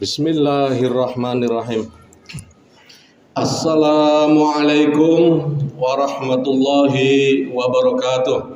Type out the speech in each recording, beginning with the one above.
Bismillahirrahmanirrahim. Assalamualaikum warahmatullahi wabarakatuh.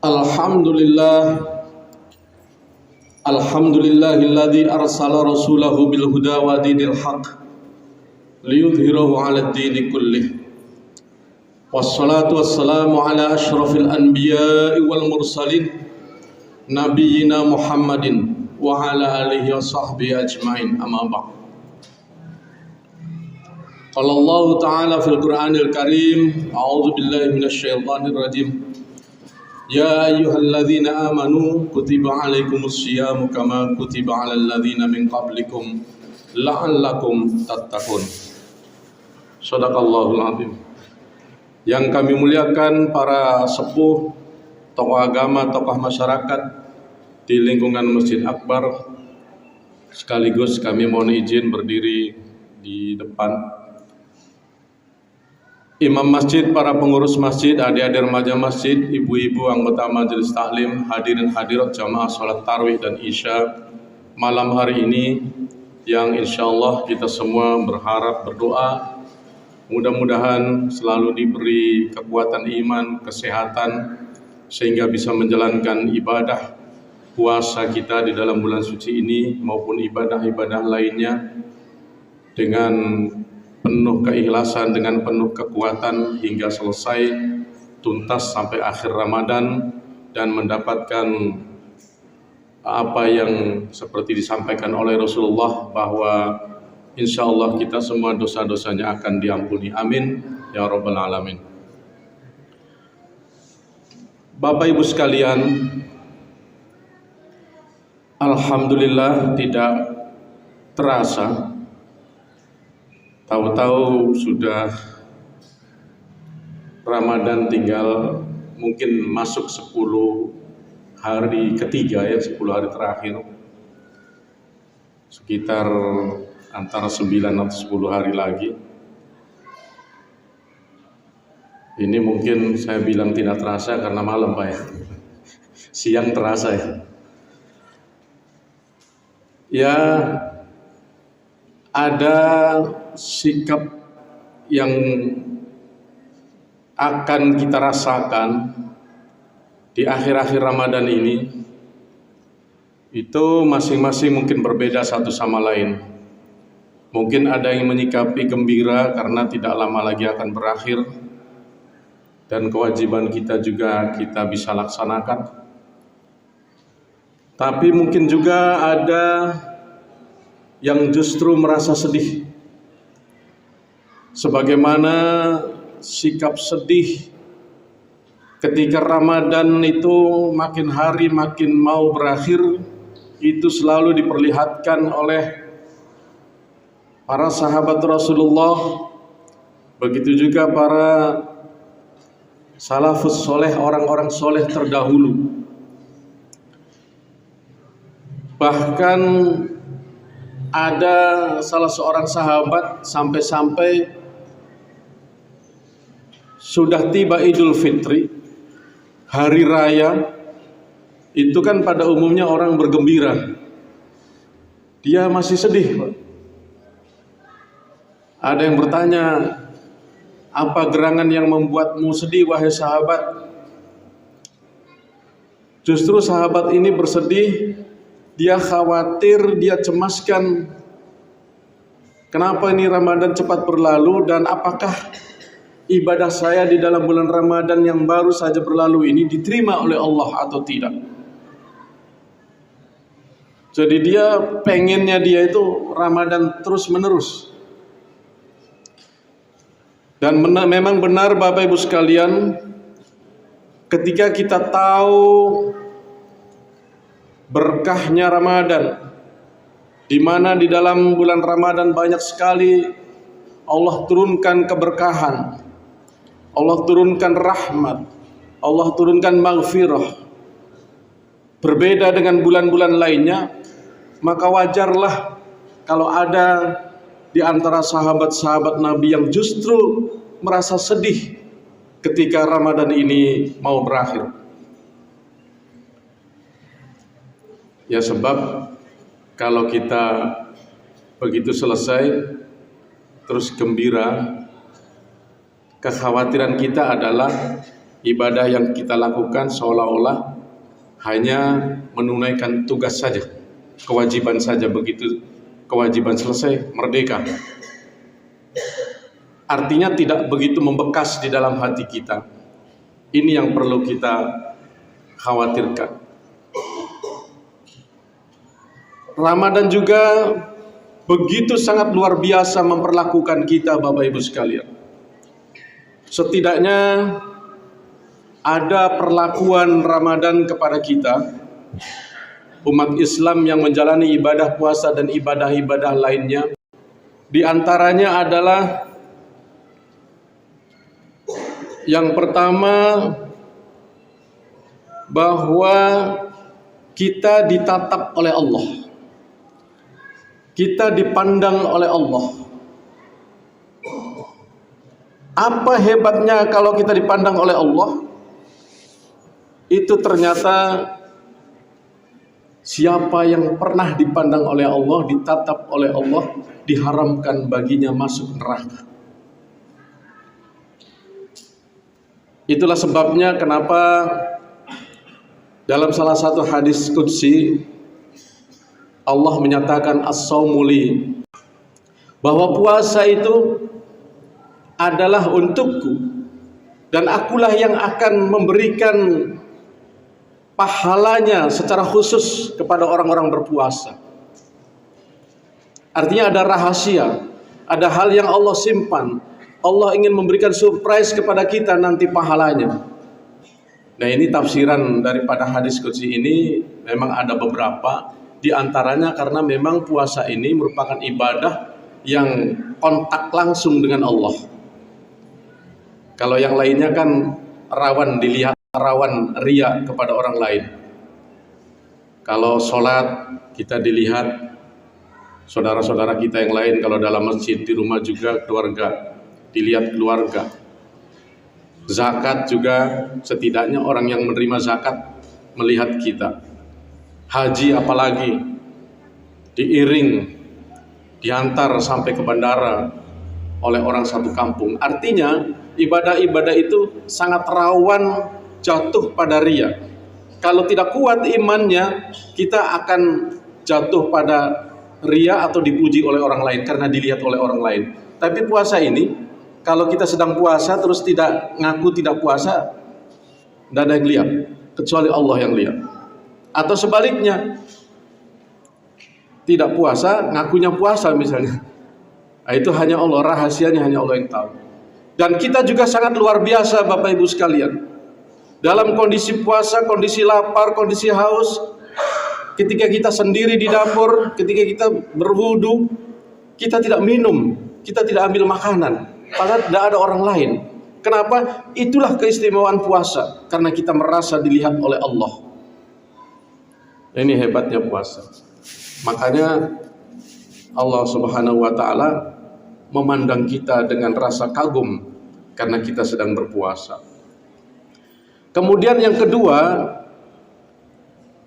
Alhamdulillahilladzi arsala rasulahu bil huda wa dinil haq liyudhhirahu 'alad dini kullih. Wassalatu wassalamu ala asyrafil anbiya'i wal mursalin Nabiyyina Muhammadin wa ala alihi wa sahbihi ajma'in, amma ba'd. Qala Allah ta'ala fil Qur'anil Karim, a'udzu billahi minasy syaithanir rajim. Ya ayyuhalladzina amanu kutiba 'alaikumus syiyamu kama kutiba 'alal ladzina min qablikum la'allakum tattaqun. Shadaqallahul 'azim. Yang kami muliakan para sepuh, tokoh agama, tokoh masyarakat di lingkungan Masjid Akbar, sekaligus kami mohon izin berdiri di depan. Imam masjid, para pengurus masjid, adik-adik remaja masjid, ibu-ibu anggota majelis taklim, hadirin hadirat jamaah salat tarawih dan isya malam hari ini, yang insya Allah kita semua berharap, berdoa mudah-mudahan selalu diberi kekuatan iman, kesehatan, sehingga bisa menjalankan ibadah puasa kita di dalam bulan suci ini maupun ibadah-ibadah lainnya dengan penuh keikhlasan, dengan penuh kekuatan hingga selesai tuntas sampai akhir Ramadan dan mendapatkan apa yang seperti disampaikan oleh Rasulullah, bahwa insya Allah kita semua dosa-dosanya akan diampuni. Amin ya rabbal alamin. Bapak Ibu sekalian, alhamdulillah tidak terasa, tahu-tahu sudah Ramadan, tinggal mungkin masuk 10 hari ketiga ya, 10 hari terakhir, sekitar antara 9 atau 10 hari lagi. Ini mungkin saya bilang tidak terasa karena malam Pak ya, siang terasa ya. Ya, ada sikap yang akan kita rasakan di akhir-akhir Ramadan ini, itu masing-masing mungkin berbeda satu sama lain. Mungkin ada yang menyikapi gembira karena tidak lama lagi akan berakhir dan kewajiban kita juga kita bisa laksanakan. Tapi mungkin juga ada yang justru merasa sedih, sebagaimana sikap sedih ketika Ramadan itu makin hari makin mau berakhir, itu selalu diperlihatkan oleh para sahabat Rasulullah, begitu juga para salafus soleh, orang-orang soleh terdahulu. Bahkan ada salah seorang sahabat sampai-sampai sudah tiba Idul Fitri, hari raya, itu kan pada umumnya orang bergembira, dia masih sedih Pak. Ada yang bertanya, apa gerangan yang membuatmu sedih wahai sahabat? Justru sahabat ini bersedih, dia khawatir, dia cemaskan, kenapa ini Ramadan cepat berlalu, dan apakah ibadah saya di dalam bulan Ramadan yang baru saja berlalu ini diterima oleh Allah atau tidak. Jadi dia pengennya dia itu Ramadan terus menerus. Dan memang benar Bapak Ibu sekalian, ketika kita tahu berkahnya Ramadan, di mana di dalam bulan Ramadan banyak sekali Allah turunkan keberkahan, Allah turunkan rahmat, Allah turunkan maghfirah, berbeda dengan bulan-bulan lainnya, maka wajarlah kalau ada di antara sahabat-sahabat Nabi yang justru merasa sedih ketika Ramadan ini mau berakhir. Ya sebab kalau kita begitu selesai terus gembira, kekhawatiran kita adalah ibadah yang kita lakukan seolah-olah hanya menunaikan tugas saja, kewajiban saja. Begitu kewajiban selesai, merdeka. Artinya tidak begitu membekas di dalam hati kita. Ini yang perlu kita khawatirkan. Ramadan juga begitu sangat luar biasa memperlakukan kita, Bapak Ibu sekalian. Setidaknya ada perlakuan Ramadan kepada kita, umat Islam yang menjalani ibadah puasa dan ibadah-ibadah lainnya. Di antaranya adalah yang pertama, bahwa kita ditatap oleh Allah. Kita dipandang oleh Allah. Apa hebatnya kalau kita dipandang oleh Allah? Itu ternyata siapa yang pernah dipandang oleh Allah, ditatap oleh Allah, diharamkan baginya masuk neraka. Itulah sebabnya kenapa dalam salah satu hadis qudsi Allah menyatakan as-saumu li, bahwa puasa itu adalah untukku dan akulah yang akan memberikan pahalanya secara khusus kepada orang-orang berpuasa. Artinya ada rahasia, ada hal yang Allah simpan. Allah ingin memberikan surprise kepada kita nanti pahalanya. Nah, ini tafsiran daripada hadis qudsi ini memang ada beberapa. Di antaranya karena memang puasa ini merupakan ibadah yang kontak langsung dengan Allah. Kalau yang lainnya kan rawan dilihat, rawan riya kepada orang lain. Kalau sholat kita dilihat saudara-saudara kita yang lain, kalau dalam masjid, di rumah juga keluarga, dilihat keluarga. Zakat juga setidaknya orang yang menerima zakat melihat kita. Haji apalagi diiring, diantar sampai ke bandara oleh orang satu kampung. Artinya ibadah-ibadah itu sangat rawan jatuh pada riya. Kalau tidak kuat imannya, kita akan jatuh pada riya atau dipuji oleh orang lain karena dilihat oleh orang lain. Tapi puasa ini, kalau kita sedang puasa terus tidak ngaku tidak puasa, tidak ada yang lihat kecuali Allah yang lihat. Atau sebaliknya, tidak puasa ngakunya puasa misalnya, nah, itu hanya Allah, rahasianya hanya Allah yang tahu. Dan kita juga sangat luar biasa Bapak Ibu sekalian, dalam kondisi puasa, kondisi lapar, kondisi haus, ketika kita sendiri di dapur, ketika kita berwudu, kita tidak minum, kita tidak ambil makanan, padahal tidak ada orang lain. Kenapa? Itulah keistimewaan puasa, karena kita merasa dilihat oleh Allah. Ini hebatnya puasa. Makanya Allah Subhanahu wa Ta'ala memandang kita dengan rasa kagum karena kita sedang berpuasa. Kemudian yang kedua,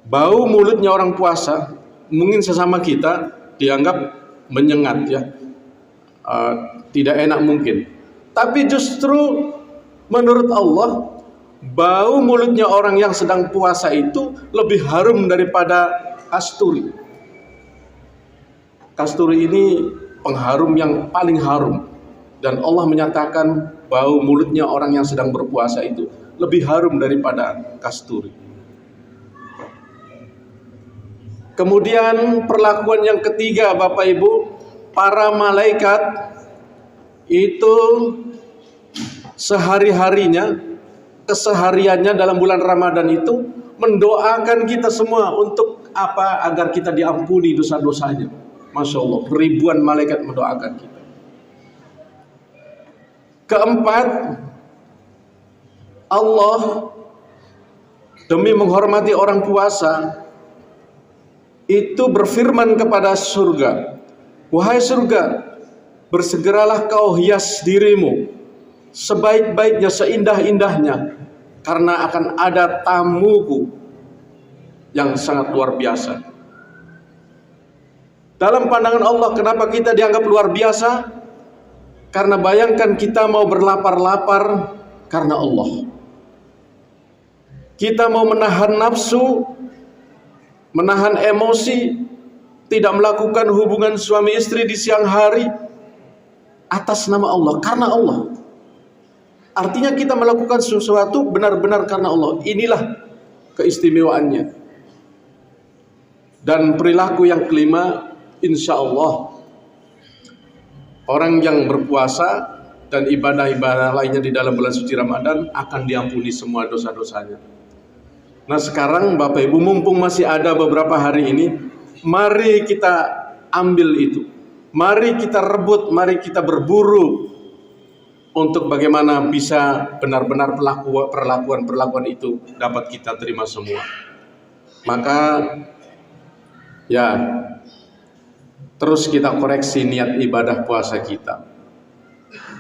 bau mulutnya orang puasa mungkin sesama kita dianggap menyengat ya, tidak enak mungkin. Tapi justru menurut Allah, bau mulutnya orang yang sedang puasa itu lebih harum daripada kasturi. Kasturi ini pengharum yang paling harum, dan Allah menyatakan bau mulutnya orang yang sedang berpuasa itu lebih harum daripada kasturi. Kemudian perlakuan yang ketiga Bapak Ibu, para malaikat itu sehari-harinya, kesehariannya dalam bulan Ramadan itu mendoakan kita semua untuk apa? Agar kita diampuni dosa-dosanya. Masya Allah, ribuan malaikat mendoakan kita. Keempat, Allah demi menghormati orang puasa itu berfirman kepada surga, wahai surga, bersegeralah kau hias dirimu sebaik-baiknya, seindah-indahnya, karena akan ada tamuku yang sangat luar biasa. Dalam pandangan Allah, kenapa kita dianggap luar biasa? Karena bayangkan kita mau berlapar-lapar karena Allah. Kita mau menahan nafsu, menahan emosi, tidak melakukan hubungan suami istri di siang hari atas nama Allah, karena Allah. Artinya kita melakukan sesuatu benar-benar karena Allah. Inilah keistimewaannya. Dan perilaku yang kelima, insya Allah orang yang berpuasa dan ibadah-ibadah lainnya di dalam bulan suci Ramadan akan diampuni semua dosa-dosanya. Nah sekarang Bapak Ibu, mumpung masih ada beberapa hari ini, mari kita ambil itu. Mari kita rebut, mari kita berburu untuk bagaimana bisa benar-benar perlakuan itu dapat kita terima semua. Maka ya, terus kita koreksi niat ibadah puasa kita.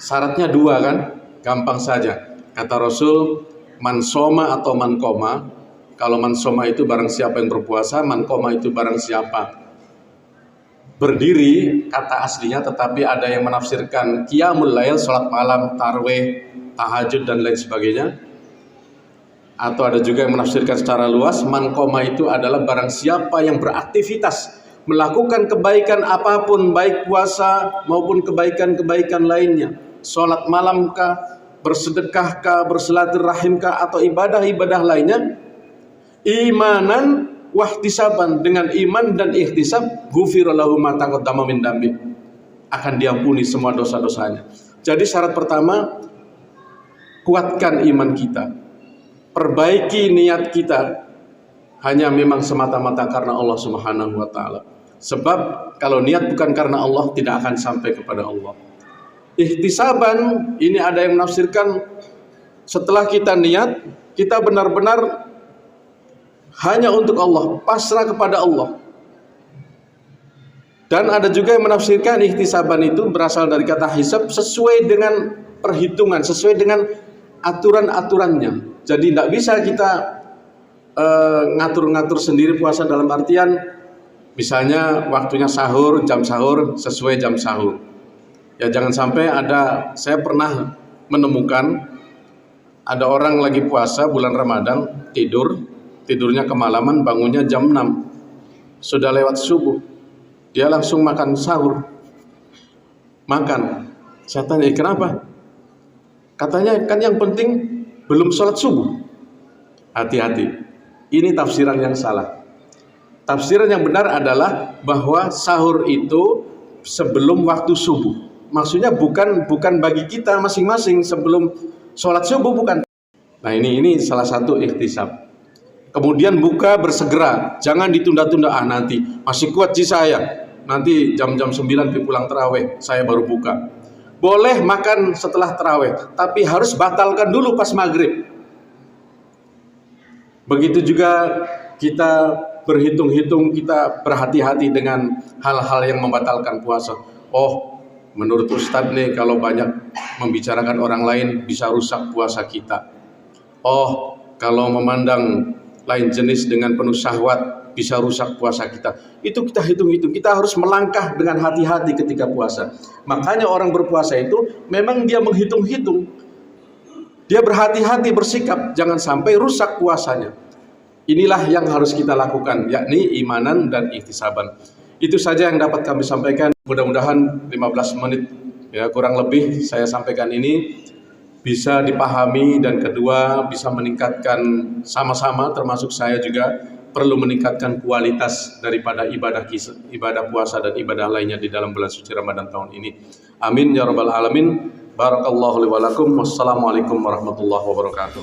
Syaratnya 2 kan? Gampang saja. Kata Rasul, man soma atau man koma. Kalau man soma itu barang siapa yang berpuasa, man koma itu barang siapa berdiri, kata aslinya, tetapi ada yang menafsirkan qiyamul lail, salat malam, tarwih, tahajud dan lain sebagainya. Atau ada juga yang menafsirkan secara luas, man koma itu adalah barang siapa yang beraktivitas melakukan kebaikan apapun, baik puasa maupun kebaikan-kebaikan lainnya, sholat malamkah, bersedekahkah, bersilaturahimkah, atau ibadah-ibadah lainnya, imanan wahtisaban, dengan iman dan ihtisab, ghufira lahu ma taqaddama min dambi, akan diampuni semua dosa-dosanya. Jadi syarat pertama, kuatkan iman kita, perbaiki niat kita, hanya memang semata-mata karena Allah Subhanahu wa Ta'ala. Sebab kalau niat bukan karena Allah, tidak akan sampai kepada Allah. Ihtisaban, ini ada yang menafsirkan setelah kita niat, kita benar-benar hanya untuk Allah, pasrah kepada Allah. Dan ada juga yang menafsirkan ihtisaban itu berasal dari kata hisab, sesuai dengan perhitungan, sesuai dengan aturan-aturannya. Jadi tidak bisa kita ngatur-ngatur sendiri puasa, dalam artian misalnya waktunya sahur, jam sahur sesuai jam sahur. Ya jangan sampai ada, saya pernah menemukan ada orang lagi puasa bulan Ramadan, tidurnya kemalaman, bangunnya jam 6, sudah lewat subuh, dia langsung makan sahur. Saya tanya, kenapa? Katanya kan yang penting belum sholat subuh. Hati-hati, ini tafsiran yang salah. Tafsiran yang benar adalah bahwa sahur itu sebelum waktu subuh. Maksudnya bukan bagi kita masing-masing sebelum sholat subuh, bukan. Nah ini salah satu ihtisab. Kemudian buka bersegera, jangan ditunda-tunda. Nanti masih kuat sih saya, nanti jam-jam 9 pulang terawih saya baru buka. Boleh makan setelah terawih, tapi harus batalkan dulu pas maghrib. Begitu juga kita berhitung-hitung, kita berhati-hati dengan hal-hal yang membatalkan puasa. Oh, menurut Ustadz nih, kalau banyak membicarakan orang lain bisa rusak puasa kita. Oh, kalau memandang lain jenis dengan penuh syahwat bisa rusak puasa kita. Itu kita hitung-hitung. Kita harus melangkah dengan hati-hati ketika puasa. Makanya orang berpuasa itu memang dia menghitung-hitung. Dia berhati-hati bersikap, jangan sampai rusak puasanya. Inilah yang harus kita lakukan, yakni imanan dan ihtisaban. Itu saja yang dapat kami sampaikan. Mudah-mudahan 15 menit ya kurang lebih saya sampaikan ini bisa dipahami, dan kedua bisa meningkatkan sama-sama, termasuk saya juga perlu meningkatkan kualitas daripada ibadah puasa dan ibadah lainnya di dalam bulan suci Ramadan tahun ini. Amin ya rabbal alamin. Barakallahu li wa lakum. Wassalamualaikum warahmatullahi wabarakatuh.